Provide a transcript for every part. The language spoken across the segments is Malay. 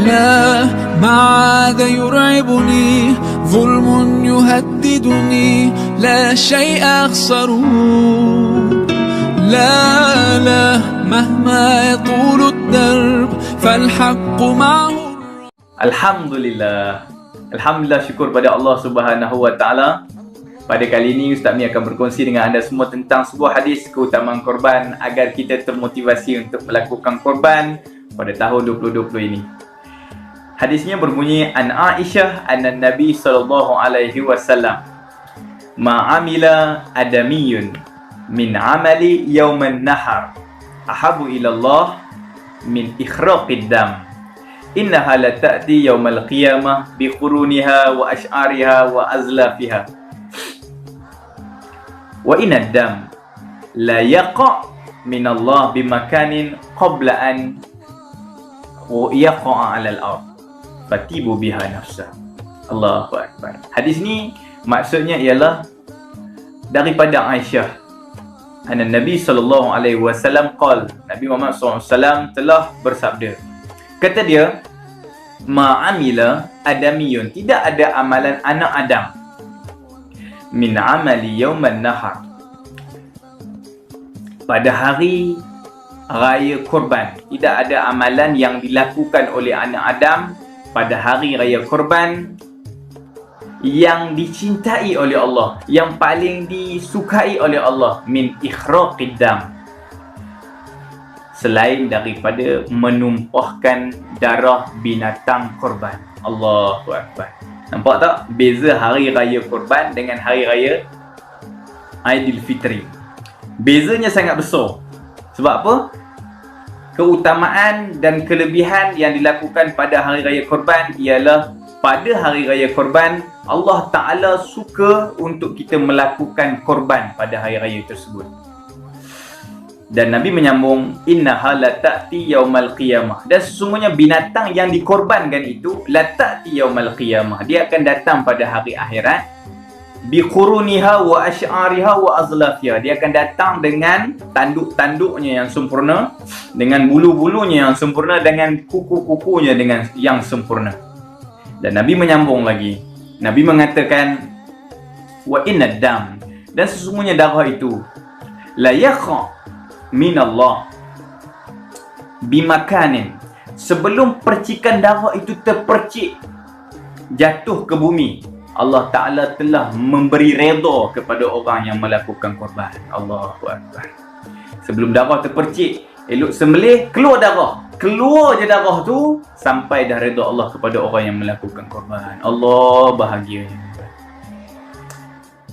لا ما عاد يرعبني ظلم يهددني لا شيء أخسره لا مهما يطول الدرب فالحق معه. Alhamdulillah, syukur pada Allah Subhanahu Wa Taala. Pada kali ini Ustaz Mi akan berkongsi dengan anda semua tentang sebuah hadis keutamaan korban agar kita termotivasi untuk melakukan korban pada tahun 2020 ini. Hadisnya berbunyi, an Aisyah anna Nabi sallallahu alaihi wasallam ma amila adamiyun min amali yauman nahar ahabu ila Allah min ikhraqid dam innaha la ta'ti yaumal qiyamah bi quruniha wa ash'ariha wa azlafiha wa inad dam la yaqa min Allah bi makanin qabla an yaqa 'ala al-ard fatibu biha nafsa. Allahu akbar. Hadis ni maksudnya ialah daripada Aisyah, anna Nabi sallallahu alaihi wasallam qala, Nabi Muhammad sallallahu alaihi wasallam telah bersabda. Kata dia, ma'amila adamiyun, tidak ada amalan anak Adam, min amali yauman nahar, pada hari raya korban. Tidak ada amalan yang dilakukan oleh anak Adam pada hari raya korban yang dicintai oleh Allah, yang paling disukai oleh Allah, min ikhraqid dam, selain daripada menumpahkan darah binatang korban. Allahu akbar. Nampak tak beza hari raya korban dengan hari raya Aidilfitri? Bezanya sangat besar. Sebab apa? Keutamaan dan kelebihan yang dilakukan pada hari raya korban ialah pada hari raya korban Allah Ta'ala suka untuk kita melakukan korban pada hari raya tersebut. Dan Nabi menyambung, innaha la ta'ti yaumal qiyamah, dan sesungguhnya binatang yang dikorbankan itu la ta'ti yaumal qiyamah, dia akan datang pada hari akhirat, bi quruniha wa ash'ariha wa azlafiha, dia akan datang dengan tanduk-tanduknya yang sempurna, dengan bulu-bulunya yang sempurna, dengan kuku-kukunya dengan yang sempurna. Dan Nabi menyambung lagi, Nabi mengatakan, wa inad dam, dan sesungguhnya darah itu la yaqa min Allah bimakanin, sebelum percikan darah itu terpercik jatuh ke bumi, Allah Ta'ala telah memberi redha kepada orang yang melakukan korban. Allahu akbar. Sebelum darah terpercik, elok sembelih, keluar darah, keluar je darah tu, sampai dah redha Allah kepada orang yang melakukan korban. Allah bahagianya.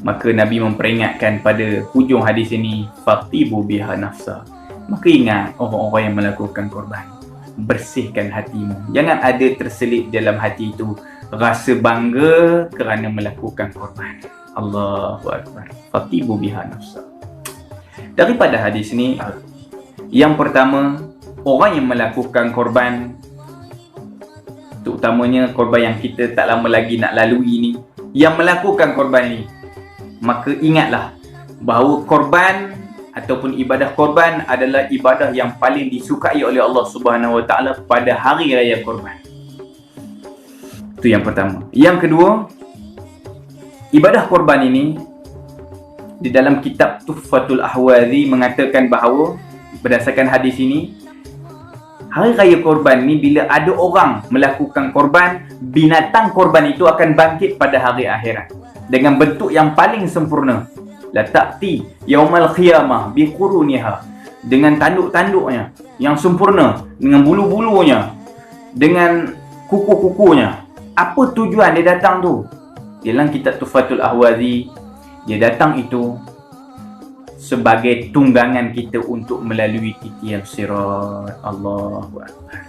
Maka Nabi memperingatkan pada hujung hadis ini, fatibu biha nafsa, maka ingat orang-orang yang melakukan korban, bersihkan hatimu. Jangan ada terselip dalam hati itu rasa bangga kerana melakukan korban. Allahu akbar. Fatibu biha nafsa. Daripada hadis ini, yang pertama, orang yang melakukan korban, terutamanya korban yang kita tak lama lagi nak lalui ni, yang melakukan korban ini, maka ingatlah bahawa korban ataupun ibadah korban adalah ibadah yang paling disukai oleh Allah Subhanahu Wa Taala pada hari raya korban. Itu yang pertama. Yang kedua, ibadah korban ini di dalam kitab Tuhfatul Ahwazi mengatakan bahawa berdasarkan hadis ini, hari raya korban ni bila ada orang melakukan korban, binatang korban itu akan bangkit pada hari akhirat dengan bentuk yang paling sempurna. La ta'ti yaumal qiyamah bi quruniha, dengan tanduk-tanduknya yang sempurna, dengan bulu-bulunya, dengan kuku-kukunya. Apa tujuan dia datang tu? Dalam kitab Tuhfatul Ahwazi, dia datang itu sebagai tunggangan kita untuk melalui titian sirat. Allahu akbar.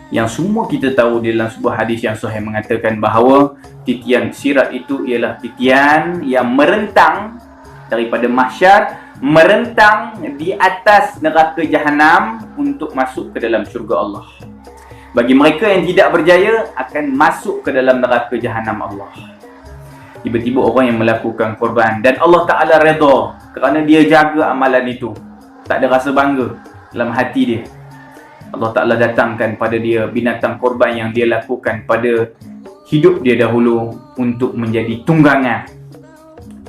Yang semua kita tahu dalam sebuah hadis yang sahih mengatakan bahawa titian sirat itu ialah titian yang merentang daripada mahsyar, merentang di atas neraka jahanam untuk masuk ke dalam syurga Allah. Bagi mereka yang tidak berjaya akan masuk ke dalam neraka jahanam Allah. Tiba-tiba orang yang melakukan korban dan Allah Ta'ala redha kerana dia jaga amalan itu, tak ada rasa bangga dalam hati dia. Allah Ta'ala datangkan pada dia binatang korban yang dia lakukan pada hidup dia dahulu untuk menjadi tunggangan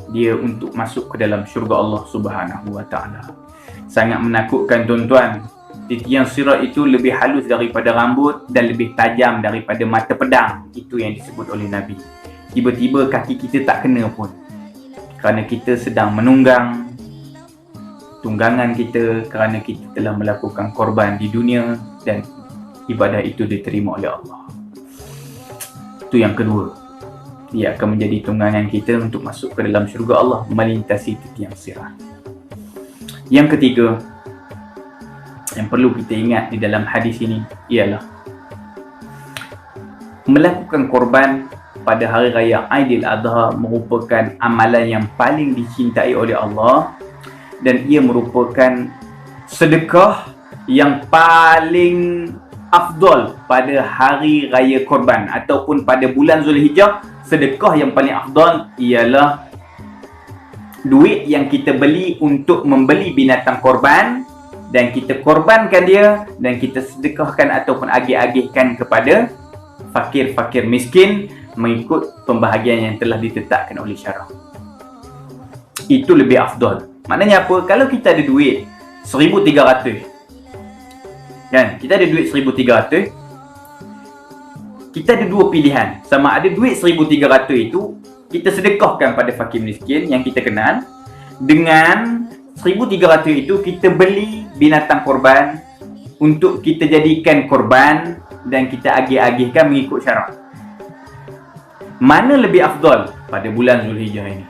dia untuk masuk ke dalam syurga Allah Subhanahu wa Ta'ala. Sangat menakutkan tuan-tuan. Titian sirat itu lebih halus daripada rambut dan lebih tajam daripada mata pedang. Itu yang disebut oleh Nabi. Tiba-tiba kaki kita tak kena pun, kerana kita sedang menunggang tunggangan kita, kerana kita telah melakukan korban di dunia dan ibadah itu diterima oleh Allah. Itu yang kedua. Dia akan menjadi tunggangan kita untuk masuk ke dalam syurga Allah melintasi titian sirat. Yang ketiga yang perlu kita ingat di dalam hadis ini ialah melakukan korban pada hari raya Aidil Adha merupakan amalan yang paling dicintai oleh Allah, dan ia merupakan sedekah yang paling afdal pada hari raya korban ataupun pada bulan Zulhijjah. Sedekah yang paling afdal ialah duit yang kita beli untuk membeli binatang korban, dan kita korbankan dia dan kita sedekahkan ataupun agih-agihkan kepada fakir-fakir miskin mengikut pembahagian yang telah ditetapkan oleh syarak. Itu lebih afdal. Maknanya apa? Kalau kita ada duit 1,300, kan? Kita ada duit 1,300, kita ada dua pilihan. Sama ada duit 1,300 itu kita sedekahkan pada fakir miskin yang kita kenal, dengan 1,300 itu kita beli binatang korban untuk kita jadikan korban dan kita agih-agihkan mengikut syarak. Mana lebih afdal pada bulan Zulhijjah ini?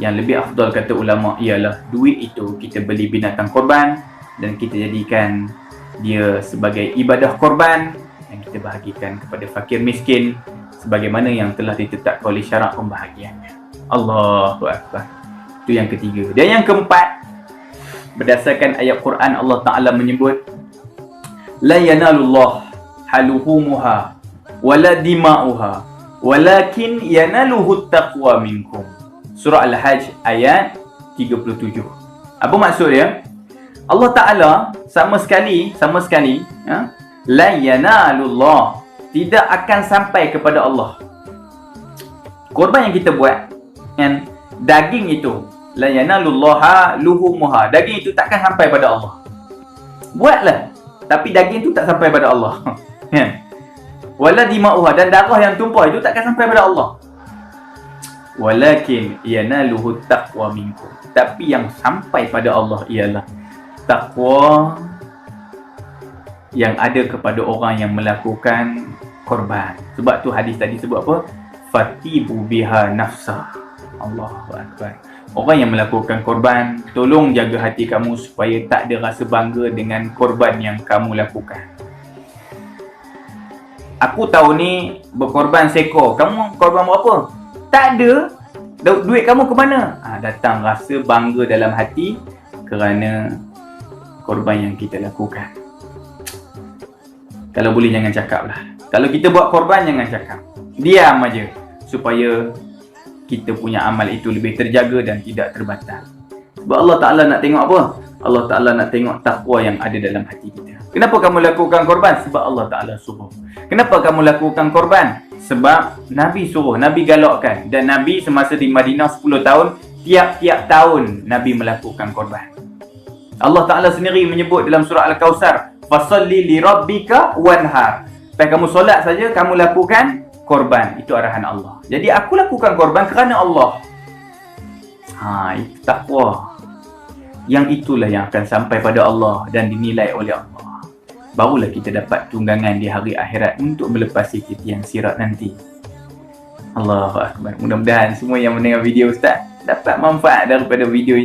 Yang lebih afdal kata ulama ialah duit itu kita beli binatang korban dan kita jadikan dia sebagai ibadah korban yang kita bahagikan kepada fakir miskin sebagaimana yang telah ditetapkan oleh syarak pembahagiannya. Allahu Akbar. Itu yang ketiga. Dan yang keempat, berdasarkan ayat Quran Allah Ta'ala menyebut la yanalullah haluhumuha wala dima'uha walakin yanaluhu taqwa minkum. Surah Al-Hajj ayat 37. Apa maksud dia? Allah Ta'ala sama sekali la yanalullah, tidak akan sampai kepada Allah. Korban yang kita buat, kan, daging itu la yanalullaha luhumuha, daging itu takkan sampai pada Allah. Buatlah, tapi daging itu tak sampai pada Allah. Kan? Wala dima'uha, dan darah yang tumpah itu takkan sampai pada Allah. Walakin yanaluhu taqwa minkum, tapi yang sampai pada Allah ialah takwa yang ada kepada orang yang melakukan korban. Sebab tu hadis tadi sebut apa? Fatibu biha nafsah. Allahu Akbar. Orang yang melakukan korban, tolong jaga hati kamu supaya tak ada rasa bangga dengan korban yang kamu lakukan. Aku tahu ni berkorban seekor, kamu korban berapa? Tak ada. Duit kamu ke mana? Datang rasa bangga dalam hati kerana korban yang kita lakukan. Kalau boleh jangan cakap lah. Kalau kita buat korban jangan cakap. Diam aja supaya kita punya amal itu lebih terjaga dan tidak terbatal. Sebab Allah Ta'ala nak tengok apa? Allah Ta'ala nak tengok takwa yang ada dalam hati kita. Kenapa kamu lakukan korban? Sebab Allah Ta'ala suruh. Kenapa kamu lakukan korban? Sebab Nabi suruh, Nabi galakkan. Dan Nabi semasa di Madinah 10 tahun, tiap-tiap tahun Nabi melakukan korban. Allah Ta'ala sendiri menyebut dalam surah Al-Kawthar, fasalli li rabbika wanhar. Lepas kamu solat saja, kamu lakukan korban. Itu arahan Allah. Jadi aku lakukan korban kerana Allah. Itu takwa. Yang itulah yang akan sampai pada Allah dan dinilai oleh Allah. Barulah kita dapat tunggangan di hari akhirat untuk melepasi titian sirat nanti. Allahu Akbar. Mudah-mudahan semua yang mendengar video Ustaz dapat manfaat daripada video ini.